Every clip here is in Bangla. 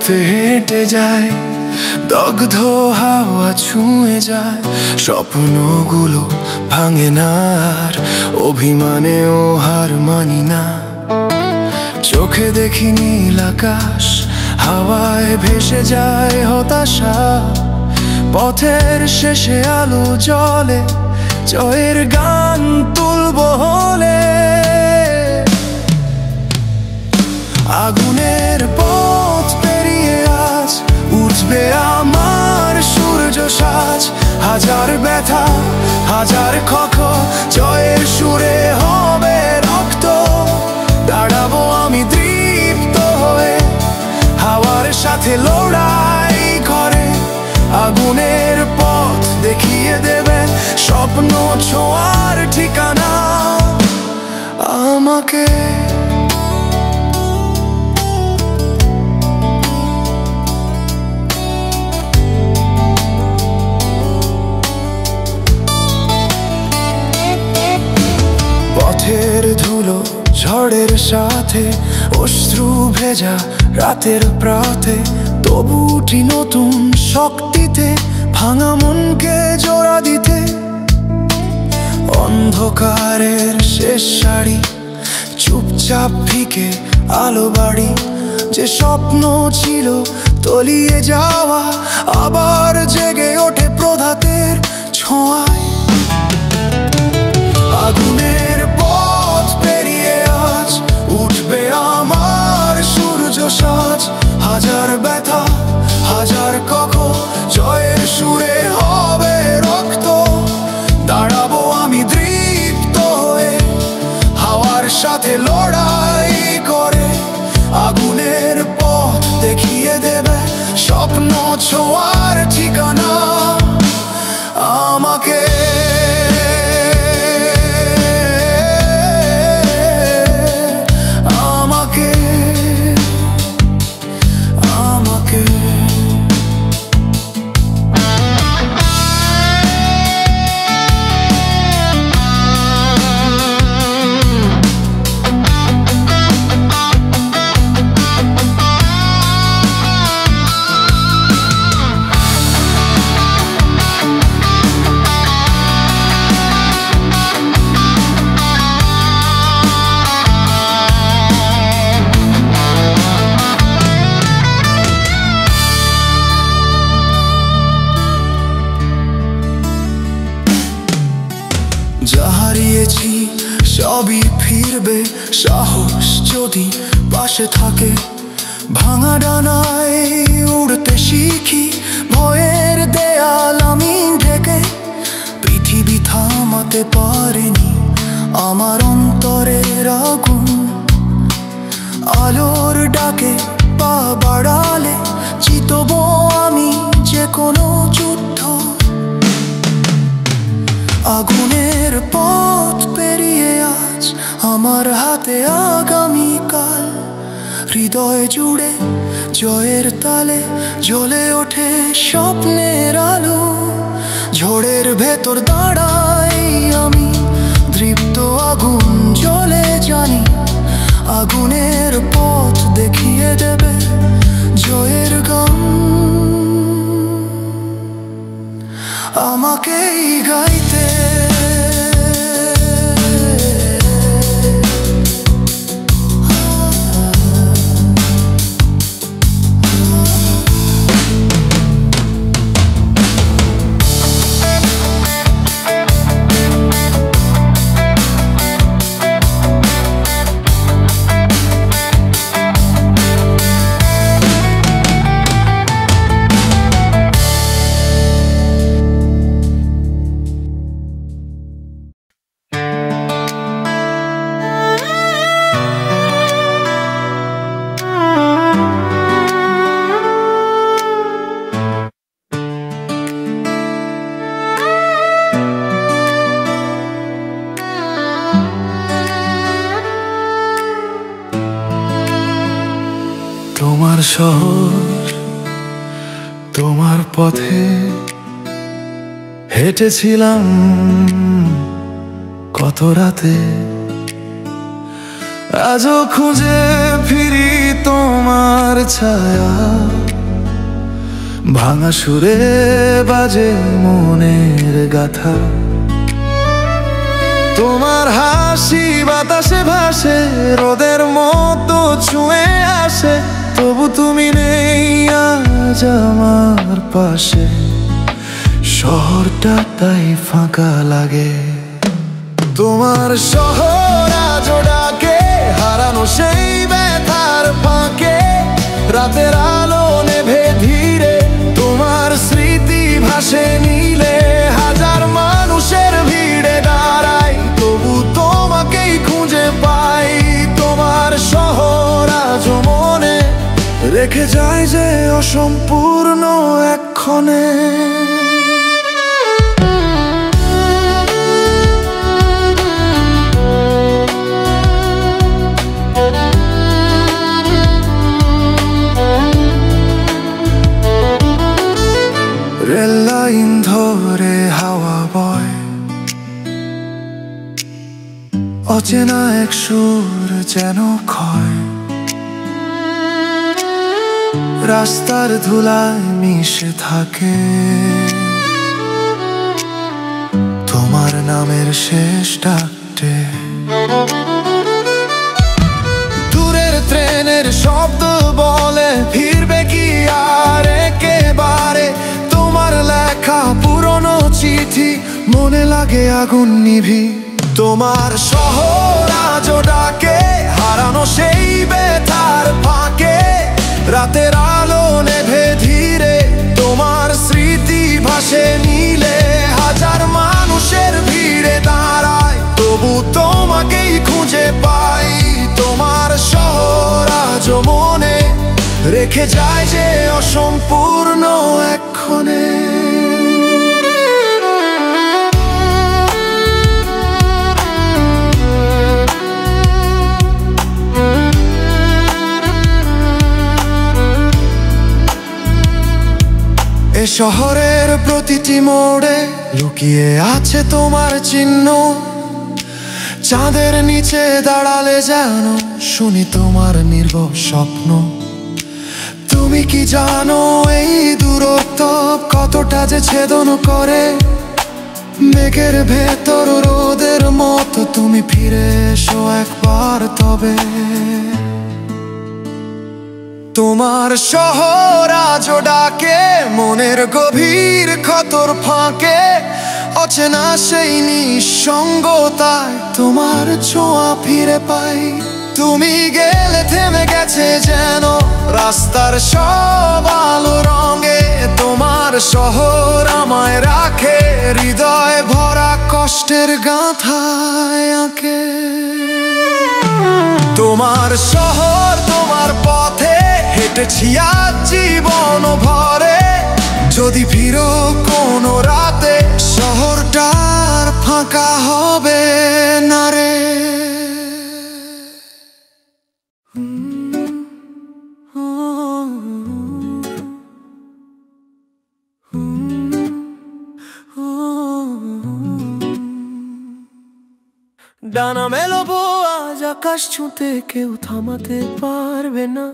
পথে হেঁটে যায়, দগ্ধ হাওয়া ছুঁয়ে যায়, স্বপ্নগুলো ভাঙে না আর, অভিমানেও হার মানি না। চোখে দেখি নীল আকাশ, হাওয়ায় ভেসে যায় হতাশা, পথের শেষে আলো জ্বলে, জয়ের গান তুলবো হলে। আগুনের পথ পেরিয়ে আজ উঠবে আমার সূর্য সাজ, হাজার ব্যথা হাজার ক্ষত, জয়ের সুরে হবে রক্ত। দাঁড়াবো আমি দৃপ্ত হয়ে, হাওয়ার সাথে লড়াই করে, আগুনের পথ দেখিয়ে দেবে স্বপ্ন ছোঁয়ার ঠিকানা আমাকে। পথের ধুলো ঝড়ের সাথে, অশ্রু ভেজা রাতের প্রাতে, তবু উঠি নতুন শক্তিতে, ভাঙা মনকে জোড়া দিতে। অন্ধকারের শেষ সারি, চুপচাপ ফিকে আলো বাড়ি, যে স্বপ্ন ছিল তলিয়ে যাওয়া, আবার জেগে ওঠে প্রভাতের ছোঁয়ায়। আগুনের পথ পেরিয়ে আজ উঠবে আমার সূর্য সাজ, হাজার ব্যথা হাজার ক্ষত, জয়ের সুরে হবে রক্ত। দাঁড়াবো আমি দৃপ্ত হয়ে, হাওয়ার সাথে লড়াই করে, আগুনের পথ দেখিয়ে দেবে স্বপ্ন ছোঁয়ার ঠিকানা আমাকে। যা হারিয়েছি সবই ফিরবে, সাহস যদি পাশে থাকে। ভাঙা ডানায় উড়তে শিখি, ভয়ের দেয়াল আমি ঢেকে। পৃথিবী থামাতে পারেনি আমার অন্তরের আগুন, আলোর ডাকে পা বাড়ালে জিতবো আমি যে কোনো যুদ্ধ। আগুনের পথ পেরিয়ে আজ আমার হাতে আগামীকাল, হৃদয় জুড়ে জয়ের তালে জ্বলে ওঠে স্বপ্নের আলো। ঝড়ের ভেতর দাঁড়াই আমি দৃপ্ত, আগুন জ্বলে জানি, আগুনের পথ দেখিয়ে দেবে জয়ের গান আমাকেই গাইতে। তোমার শহর তোমার পথে হেঁটেছিলাম কত রাতে, আজও খুঁজে ফিরি তোমার ছায়া, ভাঙা সুরে বাজে মনের গাথা। তোমার হাসি বাতাসে ভাসে, রোদের মতো ছুঁয়ে আসে, তবু তুমি নেই আজ আমার পাশে। শহরটা তাই ফাঁকা লাগে। তোমার শহর আজ ডাকে, হারানো সেই ব্যথার ফাঁকে। রাতের আলো নেভে ধীরে, তোমার স্মৃতি ভাসে নীলে। হাজার মানুষের ভিড়ে দাঁড়াই, তবু তোমাকেই খুঁজে পাই। তোমার শহর আজ মনে রেখে যায় যে অসম্পূর্ণ এক্ষণে। রেল লাইন ধরে হাওয়া বয়, অচেনা এক সুর যেন ক্ষয়। রাস্তার ধুলায় মিশে থাকে তোমার নামের শেষ ডাকটে। দূরের ট্রেনের শব্দ বলে ফিরবে কি আর একেবারে। তোমার লেখা পুরনো চিঠি মনে লাগে আগুন নিভি। তোমার শহর আজ ডাকে, হারানো সেই ব্যথার ফাঁকে। রাতের আলো নেভে ধীরে, তোমার স্মৃতি ভাসে নীলে। হাজার মানুষের ভিড়ে দাঁড়ায়, তবু তোমাকেই খুঁজে পাই। তোমার শহর আজ মনে রেখে যায় যে অসম্পূর্ণ এক্ষণে। এ শহরের প্রতিটি মোড়ে লুকিয়ে আছে তোমার চিহ্ন। চাঁদের নিচে দাঁড়ালে যেন শুনি তোমার নির্ভর স্বপ্ন। তুমি কি জানো এই দূরত্ব কতটা যে ছেদন করে। মেঘের ভেতর রোদের মতো তুমি ফিরে এসো একবার তবে। তোমার শহর আজ ডাকে, মনের গভীর ক্ষতর ফাঁকে। অচেনা সেই নিঃসঙ্গতায় তোমার ছোঁয়া ফিরে পাই। তুমি গেলে থেমে গেছে যেন রাস্তার সব আলো রঙে। তোমার শহর আমায় রাখে হৃদয় ভরা কষ্টের গাঁথায় আঁকে। তোমার শহর তোমার পথে হেঁটেছি আজ জীবন ভরে। যদি ফিরো কোনো রাতে, শহরটার ফাঁকা হবে না রে। ডানা মেলবো আজ আকাশ ছুঁতে, কেউ থামাতে পারবে না।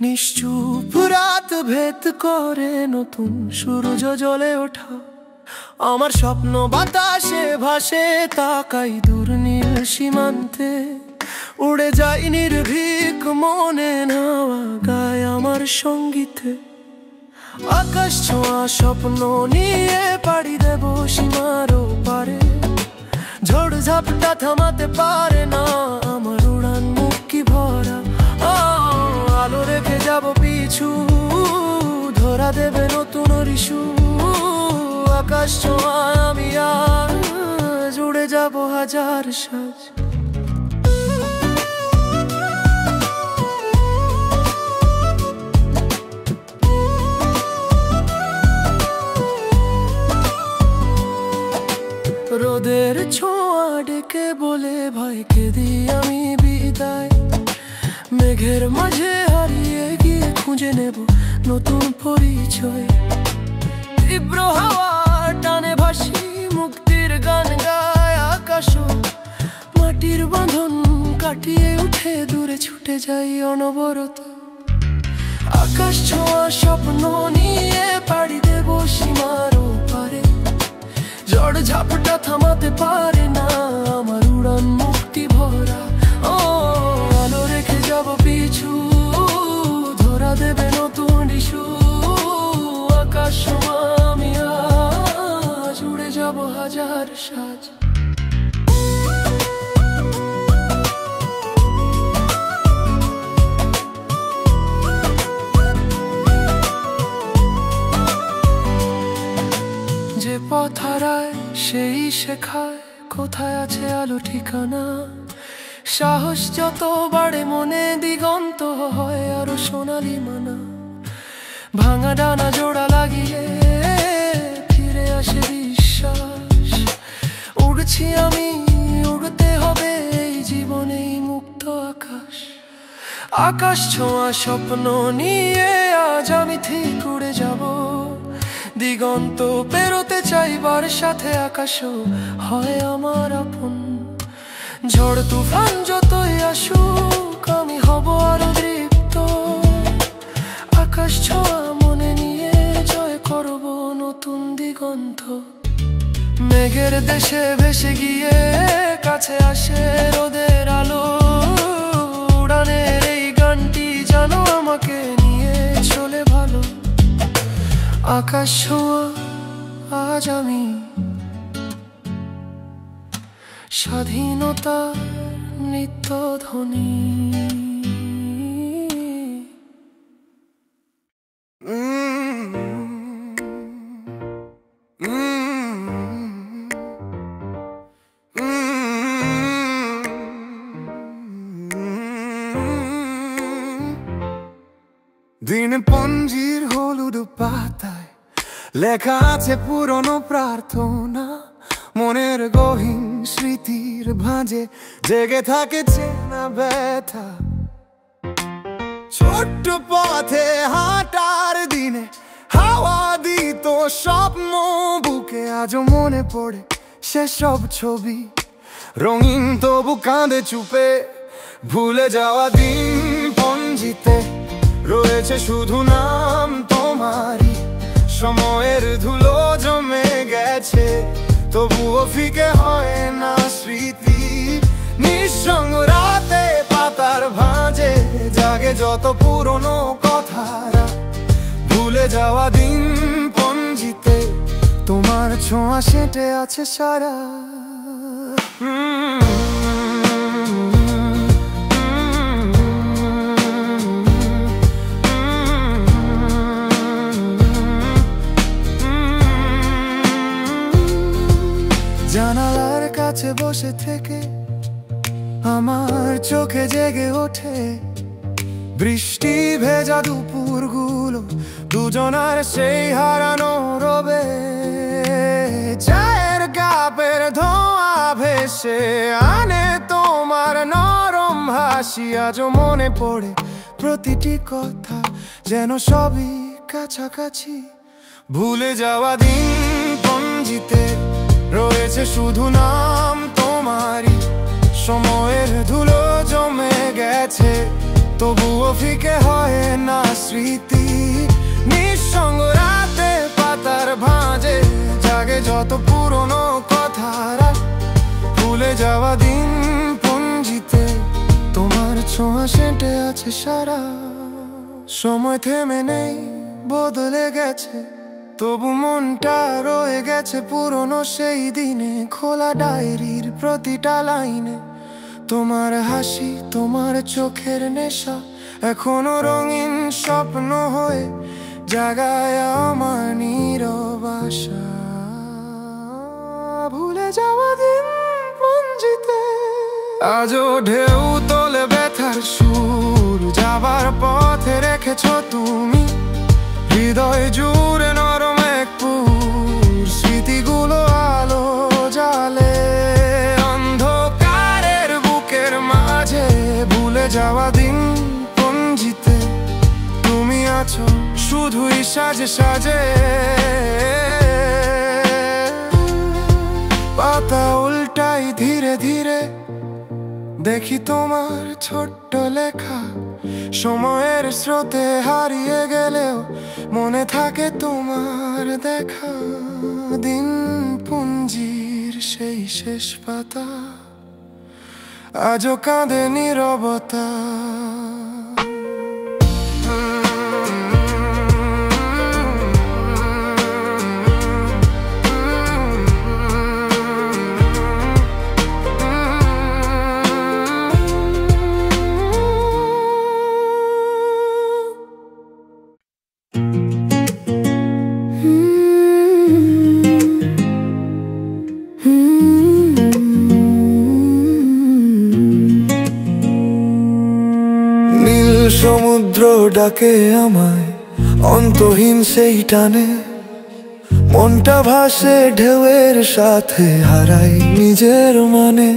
নিশ্চুপ রাত ভেদ করে নতুন সূর্য জ্বলে ওঠা। আমার স্বপ্ন বাতাসে ভাসে, তাকাই দূর নীল সীমান্তে। উড়ে যাই নির্ভীক মনে, নাওয়া গায় আমার সঙ্গীতে। আকাশ ছোঁয়া স্বপ্ন নিয়ে পাড়ি দেব সীমার পারে। ঝড় ঝাপটা থামাতে পারে না আমার উড়ান মুক্তি ভরা। আলো রেখে যাব পিছু, ধরা দেবে নতুন ঋষু। আকাশ ছোঁয়া আমি আজ উড়ে যাব হাজার সাজ। রোদের ছোঁয়া ডেকে বলে ভাইকে দিই আমি বিদায়। মেঘের মাঝে হারিয়ে গিয়ে খুঁজে নেব নতুন পরিচয়। তীব্র হাওয়ার টানে ভাসি, মুক্তির গান গায় আকাশ। মাটির বাঁধন কাটিয়ে উঠে দূরে ছুটে যাই অনবরত। আকাশ ছোঁয়া স্বপ্ন নিয়ে পাড়ি দেব সীমার ওপারে। ঝড় ঝাপটা থামাতে পারে না আমার উড়ান মুক্তি ভরা। ও আলো রেখে যাব পিছু, ধরা দেবে নতুন ইস্যু। আকাশ ছোঁয়া আমি আজ উড়ে যাব হাজার সাজ। যে পথ হারায় সেই শেখায় কোথায় আছে আলো ঠিকানা। সাহস যত বাড়ে মনে দিগন্ত হয় আরো সোনালি মানা। ভাঙা ডানা জোড়া লাগিয়ে ফিরে আসে বিশ্বাস। উড়ছি আমি, উড়তে হবে এই জীবনেই মুক্ত আকাশ। আকাশ ছোঁয়া স্বপ্ন নিয়ে আজ আমি ঠিক উড়ে যাব। দিগন্ত পেরোতে চাইবার সাথে আকাশও হয় আমার আপন। ঝড় তুফান যতই আসুক আমি হব আরো দৃপ্ত। আকাশ ছোঁয়া মনে নিয়ে জয় করব নতুন দিগন্ত। মেঘের দেশে ভেসে গিয়ে কাছে আসে রোদের আলো। উড়ানের এই গানটি জানো আমাকে নিয়ে চলে ভালো। আকাশ ছোঁয়া আজ আমি স্বাধীনতা নিত্য ধ্বনি। দিন পঞ্জির হলুদ পাতায় লেখা আছে পুরনো প্রার্থনা। মনের গহীন স্মৃতির ভাঁজে জেগে থাকে চেনা ব্যথা। ছোট্ট পথে হাঁটার দিনে হাওয়া দিত স্বপ্ন বুকে। আজও মনে পড়ে সেসব ছবি রঙিন তবু কাঁধে চুপে। ভুলে যাওয়া দিন পঞ্জিতে রয়েছে শুধু নাম তোমারই। সময়ের ধুলো জমে গেছে তবুও ফিকে হয় না স্মৃতি। নিঃসঙ্গ রাতে পাতার ভাঁজে জাগে যত পুরনো কথারা। ভুলে যাওয়া দিন পঞ্জিতে তোমার ছোঁয়া সেঁটে আছে সারা। জানালার কাছে বসে থেকে আমার চোখে জেগে ওঠে বৃষ্টি ভেজা দুপুরগুলো। দুজনার সেই হারানো রবে। চায়ের কাপের ধোঁয়া ভেসে আনে তোমার নরম হাসি। আজও মনে পড়ে প্রতিটি কথা যেন সবই কাছাকাছি। ভুলে যাওয়া দিন পঞ্জিতে রয়েছে শুধু নাম তোমারই। সময়ের ধুলো জমে গেছে তবুও ফিকে হয় না স্মৃতি। নিঃসঙ্গ রাতে পাতার ভাঁজে জাগে যত পুরনো কথারা। ভুলে যাওয়া দিন পঞ্জিতে তোমার ছোঁয়া সেঁটে আছে সারা। সময় থেমে নেই, বদলে গেছে তবু মনটা রয়ে গেছে পুরনো সেই দিনে। খোলা ডায়েরির প্রতিটা লাইনে তোমার হাসি, তোমার চোখের নেশা এখনো রঙিন স্বপ্ন হয়ে জাগায় আমার নীরব আশা। ভুলে যাওয়া দিন পঞ্জিতে আজও ঢেউ তোলে ব্যথার সুর। যাবার পথে রেখেছ তুমি হৃদয় জুড়ে নরম এক পুর। স্মৃতিগুলো আলো জালে অন্ধকারের বুকের মাঝে। ভুলে যাওয়া দিন পঞ্জিতে তুমি আছো শুধুই সাজে সাজে। পাতা উল্টাই ধীরে ধীরে দেখি তোমার ছোট্ট লেখা সময়ের স্রোতে হারিয়ে গেলেও মনে থাকে তোমার দেখা দিন পুঞ্জির সেই শেষ পাতা আজও কাঁদে নীরবতা। সমুদ্র ডাকে আমায় অন্তহীন সেই টানে, মনটা ভাসে ঢেউয়ের সাথে হারাই নিজের মানে।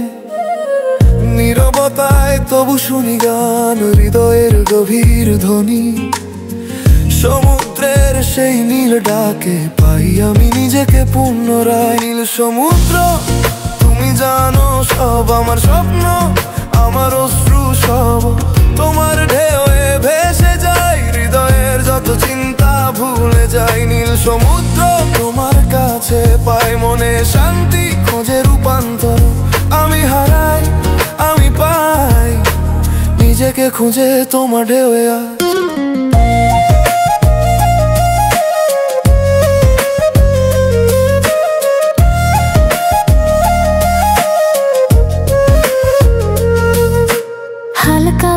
নীরবতায় তবু শুনি গান, হৃদয়ের গভীর ধ্বনি। সমুদ্রের সেই নীল ডাকে পাই আমি নিজেকে পুনরায়। নীল সমুদ্র তুমি জানো সব, আমার স্বপ্ন আমার অশ্রু সব তোমার ঢেউয়ে ভেসে যায়, হৃদয়ের যত চিন্তা ভুলে যাই। নীল সমুদ্র তোমার কাছে পাই মনে শান্তি, খোঁজে রূপান্তর আমি হারাই আমি পাই নিজেকে খুঁজে তোমার ঢেউয়ে আজ।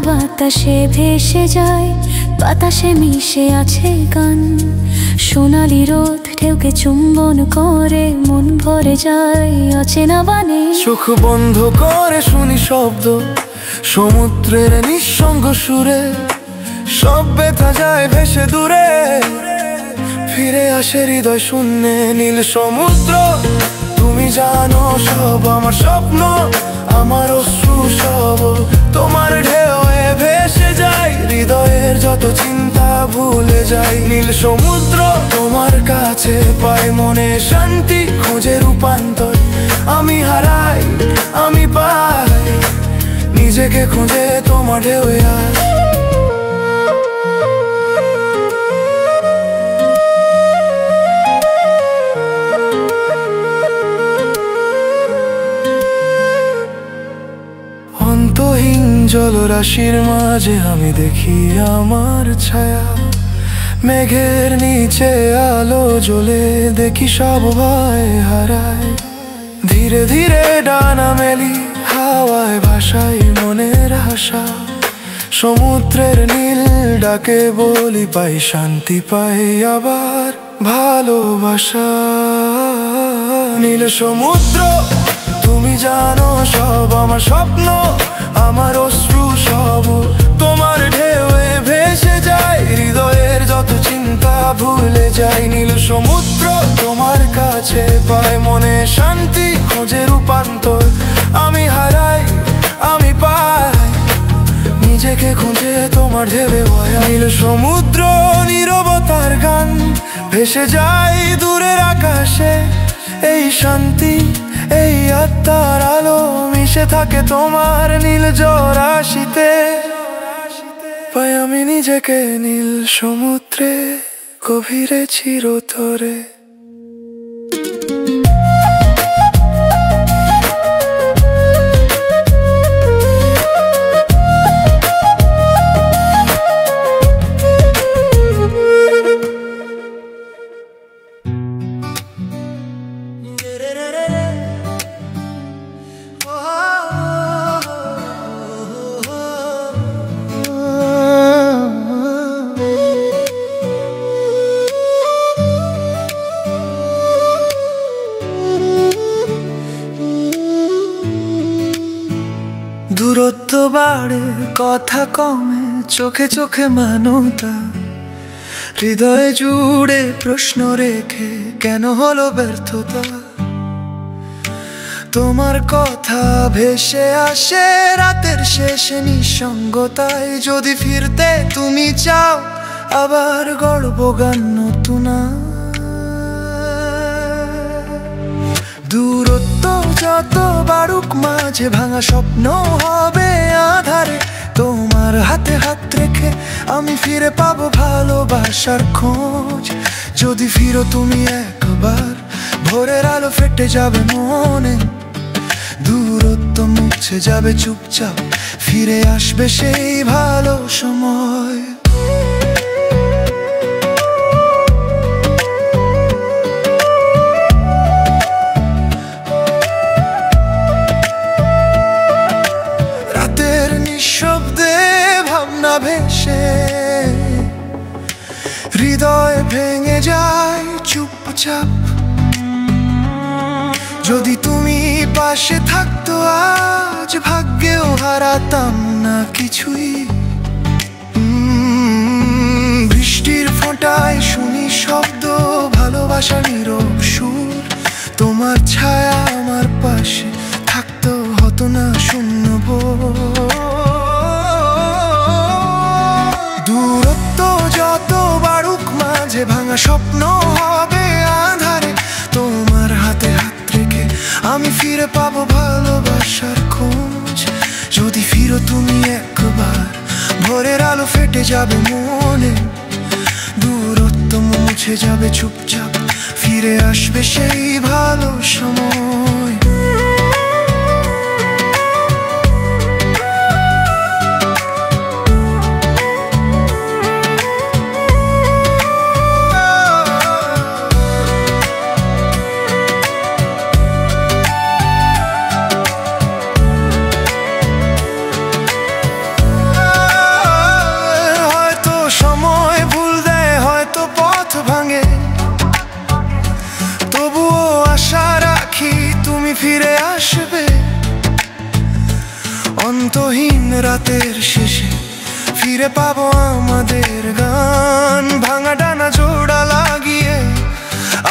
বাতাসে ভেসে যায়, বাতাসে মিশে আছে গান। সোনালি রোদ ঢেউকে চুম্বন করে মন ভরে যায় অচেনা বানে। চোখ বন্ধ করে শুনি শব্দ সমুদ্রের নিঃসঙ্গ সুরে, সব ব্যথা যায় ভেসে দূরে, ফিরে আসে হৃদয় শূন্যে। নীল সমুদ্র তুমি জানো সব, আমার স্বপ্ন আমার অশ্রু সব তোমার ঢেউয়ে ভেসে যায়, হৃদয়ের যত চিন্তা ভুলে যাই। নীল সমুদ্র তোমার কাছে পাই মনে শান্তি, খোঁজে রূপান্তর আমি হারাই আমি পাই নিজেকে খুঁজে তোমার ঢেউয়ে আজ। অন্তহীন জলরাশির মাঝে আমি দেখি আমার ছায়া, মেঘের নিচে আলো জ্বলে দেখি সব ভয় হারায়। ধীরে ধীরে ডানা মেলি হাওয়ায় ভাসাই মনের আশা, সমুদ্রের নীল ডাকে বলি পাই শান্তি পাই আবার ভালোবাসা। নীল সমুদ্র তুমি জানো সব, আমার স্বপ্ন আমার অশ্রু সব তোমার ঢেউয়ে ভেসে যায়, হৃদয়ের যত চিন্তা ভুলে যাই। নীল সমুদ্র তোমার কাছে পাই মনে শান্তি, খোঁজে রূপান্তর আমি হারাই আমি পাই নিজেকে খুঁজে তোমার ঢেউয়ে বয়া। নীল সমুদ্র নীরবতার গান ভেসে যায় দূরের আকাশে, এই শান্তি এই আত্মার আলো মিশে থাকে তোমার নীল জলরাশিতে। পাই আমি নিজেকে নীল সমুদ্রে গভীরে চিরতরে। দূরত্ব বাড়ে কথা কমে চোখে চোখে মানবতা, হৃদয়ে জুড়ে প্রশ্ন রেখে কেন হলো ব্যর্থতা। তোমার কথা ভেসে আসে রাতের শেষে নিঃসঙ্গতায়, যদি ফিরতে তুমি চাও আবার গল্প গান নতুন। দূরত্ব যত বাড়ুক মাঝে ভাঙা স্বপ্ন হবে আধারে, তোমার হাতে হাত রেখে আমি ফিরে পাবো ভালোবাসার খোঁজ। যদি ফিরো তুমি একবার, ভোরের আলো ফেটে যাবে মনে, দূরত্ব মুছে যাবে চুপচাপ, ফিরে আসবে সেই ভালো সময়। রাতের নিঃশব্দে ভাবনা ভেসে হৃদয় ভেঙে যায় চুপচাপ, যদি তুমি পাশে থাকতো আজ ভাগ্যেও হারাতাম না কিছুই। বৃষ্টির ফোঁটায় শুনি শব্দ, ভালোবাসা নীরব সুর, তোমার ছায়া আমার পাশে থাকতো হতো না শূন্য ভোর। দূরত্ব যত বাড়ুক মাঝে ভাঙা স্বপ্ন হবে আধারে, তোমার হাতে হাত রেখে আমি ফিরে পাবো ভালোবাসার খোঁজ। যদি ফিরো তুমি একবার, ভোরের আলো ফেটে যাবে মনে, দূরত্ব মুছে যাবে চুপচাপ, ফিরে আসবে সেই ভালো সময়। ফিরে আসবে অন্তহীন রাতের শেষে, ফিরে পাবো আমাদের গান, ভাঙা ডানা জোড়া লাগিয়ে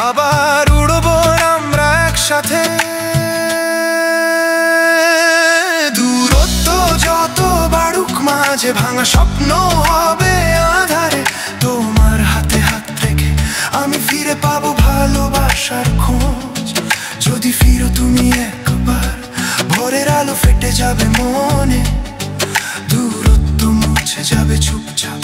আবার উড়বো আমরা একসাথে। দূরত্ব যত বাড়ুক মাঝে ভাঙা স্বপ্ন হবে আধারে, তোমার হাতে হাত রেখে আমি ফিরে পাবো ভালোবাসার খোঁজ। যদি ফিরো তুমি একবার, ভোরের আলো ফেটে যাবে মনে, দূরত্ব মুছে যাবে চুপচাপ,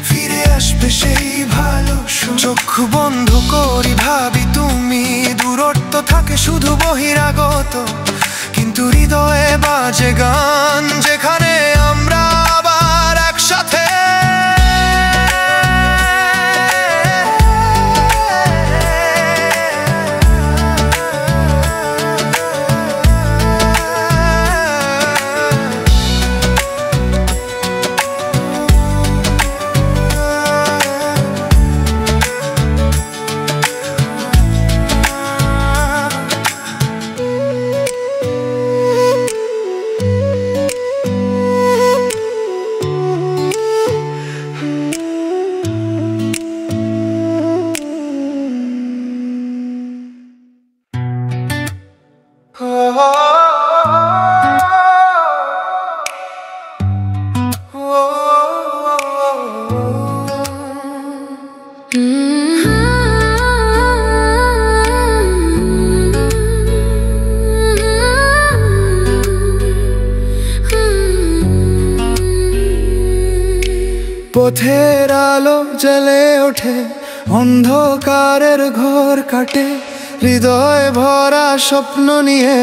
ফিরে আসবে সেই ভালো সময়। চোখ বন্ধ করি ভাবি তুমি, দূরত্ব থাকে শুধু বহিরাগত, কিন্তু হৃদয়ে বাজে গান, যেখানে আমরা আবার একসাথে। পথের আলো জ্বলে ওঠে, অন্ধকারের ঘর কাটে, হৃদয় ভরা স্বপ্ন নিয়ে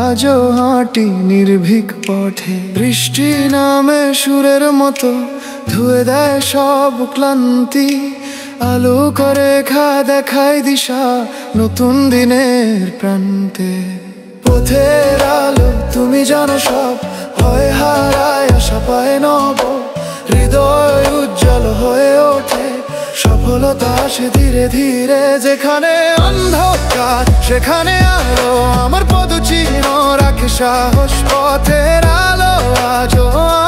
আজও হাঁটি নির্ভীক পথে। বৃষ্টি নামে সুরের মতো ধুয়ে দেয় সব ক্লান্তি, আলো করে দেখায় দিশা নতুন দিনের প্রান্তে। পথের আলো তুমি জানো সব হয় হারায়, আশা পায় নব, হৃদয় উজ্জ্বল হয়ে ওঠে, সফলতা আসে ধীরে ধীরে। যেখানে অন্ধকার সেখানে আলো, আমার পদচিহ্ন রাখে সাহস। পথের আলো আজও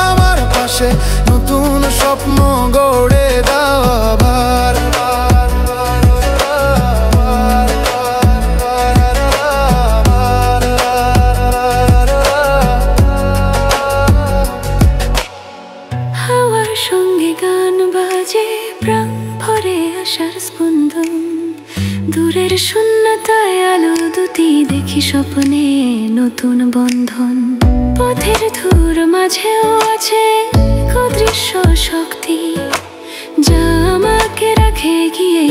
আমার পাশে, নতুন স্বপ্ন গড়ে দাও আবার। হাওয়ার সঙ্গে গান বাজে, প্রাণ ভরে আশার স্পন্দন, দূরের শূন্যতায় আলো দুটো রাতি দেখি স্বপ্নে নতুন বন্ধন, পথের ধূর মাঝেও আছে অদৃশ্য শক্তি, যা আমাকে রাখে গিয়ে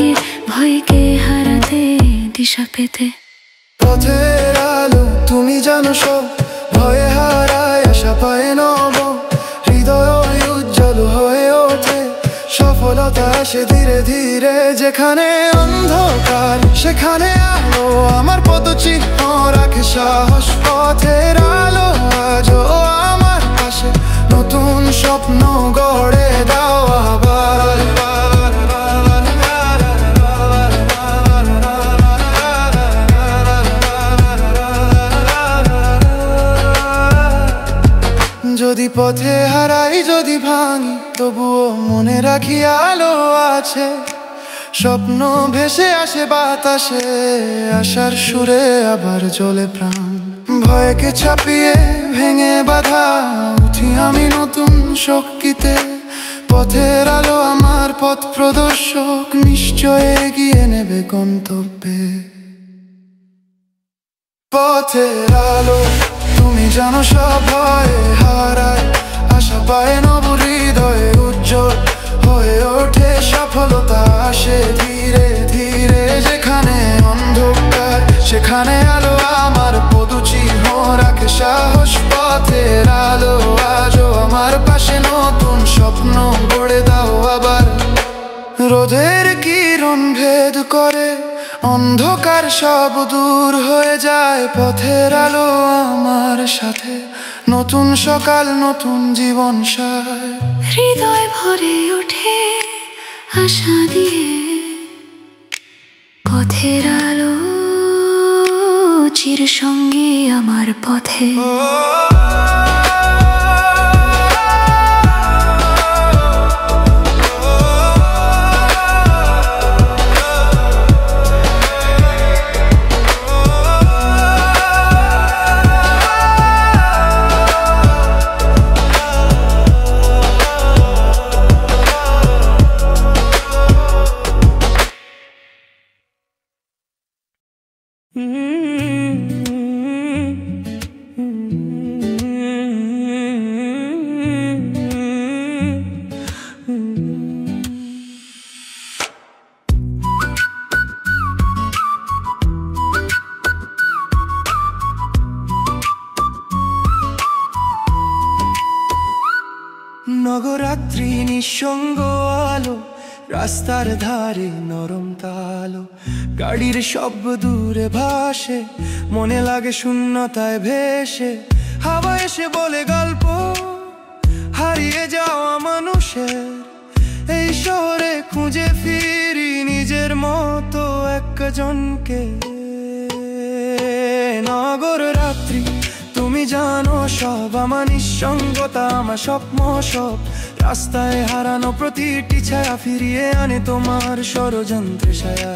ভয়কে হারাতে, দিশা পেতে। পথের আলো তুমি জানো সব, ভয়ে হারায় আশা পায় নব, হৃদয় উজ্জ্বল হয়ে ওঠে, সফলতা আসে ধীরে ধীরে। যেখানে অন্ধকার সেখানে আলো, আমার পদচিহ্ন রাখে সাহস। পথের আলো আজও আমার পাশে, নতুন স্বপ্ন গড়ে দাও আবার। যদি পথে হারাই, যদি ভাঙি, তবুও মনে রাখি আলো আছে। স্বপ্ন ভেসে আসে বাতাসে, আশার সুরে আবার জ্বলে প্রাণ। ভয়কে ছাপিয়ে ভেঙে বাধা উঠি আমি নতুন শক্তিতে। পথের আলো আমার পথ প্রদর্শক, নিশ্চয় এগিয়ে নেবে গন্তব্যে। পথের আলো তুমি জানো সব, ভয়ে হারায় আশা পায় নব, হৃদয়ে উজ্জ্বল হয়ে ওঠে, সফলতা আসে ধীরে ধীরে। যেখানে অন্ধকার সেখানে আলো, আমার পদচিহ্ন রাখে সাহস। পথের আলো আজও আমার পাশে, নতুন স্বপ্ন গড়ে দাও আবার। রোদের কিরণ ভেদ করে, অন্ধকার সব দূর হয়ে যায়। পথের আলো আমার সাথে, নতুন সকাল নতুন জীবন সায়। হৃদয় ভরে ওঠে আশা দিয়ে, পথের আলো চির সঙ্গী আমার পথে। নগরাত্রি নিঃসঙ্গ আলো, রাস্তার ধারে নরম তালো, গাড়ির শব্দ দূরে ভাসে, মনে লাগে শূন্যতায় ভেসে। হাওয়া এসে বলে গল্প হারিয়ে যাওয়া মানুষের, এই শহরে খুঁজে ফিরি নিজের মতো একজনকে। নগর রাত্রি তুমি জানো সব, আমার নিঃসঙ্গতা আমার স্বপ্ন সব। রাস্তায় হারানো প্রতিটি ছায়া ফিরিয়ে আনে তোমার ষড়যন্ত্রে ছায়া।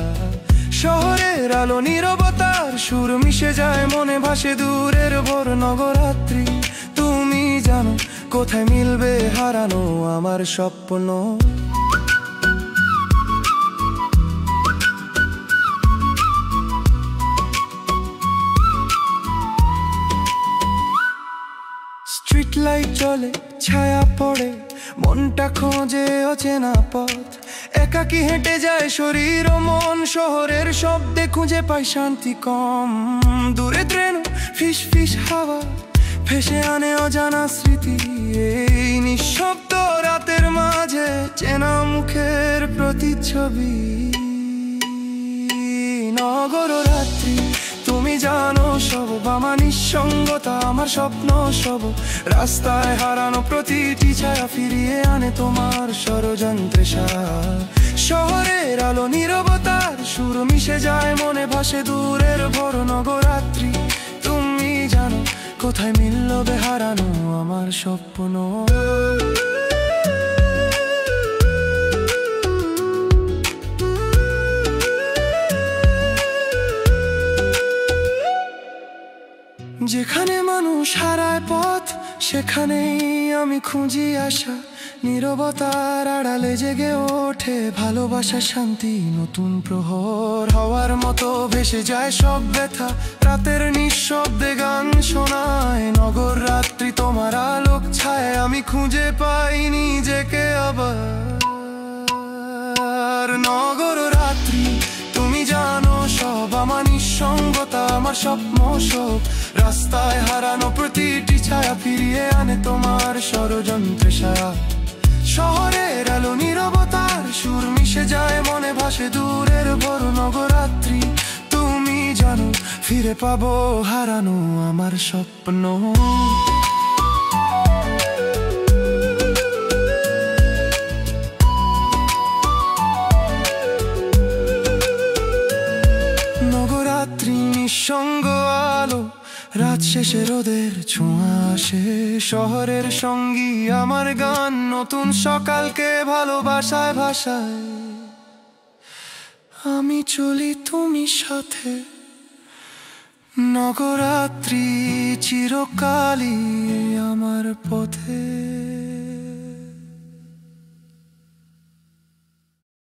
শহরের আলো নীরবতার সুর মিশে যায়, মনে ভাসে দূরের ভোর। নগরাত্রি তুমি জানো কোথায় মিলবে হারানো আমার স্বপ্ন। স্ট্রিট লাইট জ্বলে ছায়া পড়ে, মনটা খোঁজে অচেনা পথ। একাকী হেঁটে যায় শরীর ও মন, শহরের শব্দে খুঁজে পাই শান্তি কম। দূরে ট্রেন ফিস ফিস হাওয়া ভেসে আনে অজানা স্মৃতি, এই নিঃশব্দ রাতের মাঝে চেনা মুখের প্রতিচ্ছবি। নগর রাত্রি তুমি জানো সব, আমার নিঃসঙ্গতা আমার স্বপ্ন সব। রাস্তায় হারানো প্রতিটি ছায়া ফিরিয়ে আনে তোমার ষড়যন্ত্রে সায়। শহরের আলো নীরবতার সুর মিশে যায়, মনে ভাসে দূরের ভোর। নগরাত্রি তুমি জানো কোথায় মিলবে হারানো আমার স্বপ্ন। যেখানে মানুষ হারায় পথ, সেখানেই আমি খুঁজি আশা, নীরবতার আড়ালে জেগে ওঠে ভালোবাসা, শান্তি, নতুন প্রহর হওয়ার মতো ভেসে যায় সব ব্যথা। রাতের নিঃশব্দে গান শোনায় নগর রাত্রি, তোমার আলোক ছায় আমি খুঁজে পাই নিজেকে আবার। নগর রাত্রি তুমি জানো সব, আমার নিঃসঙ্গতা, আমার স্বপ্ন সব। রাস্তায় হারানো প্রতিটি ছায়া ফিরিয়ে আনে তোমার ষড়যন্ত্রে সায়া। শহরের আলো নীরবতার সুর মিশে যায় মনে, ভাসে দূরের বড় নগরাত্রি। তুমি জানো ফিরে পাবো হারানো আমার স্বপ্ন। নগরাত্রি নিঃসঙ্গ আলো, রাত শেষে রোদের ছোঁয়া আসে। শহরের সঙ্গী আমার গান, নতুন সকালকে ভালোবাসায় ভাষায়। আমি চলি তুমি সাথে, নগরাত্রি চিরকালই আমার পথে।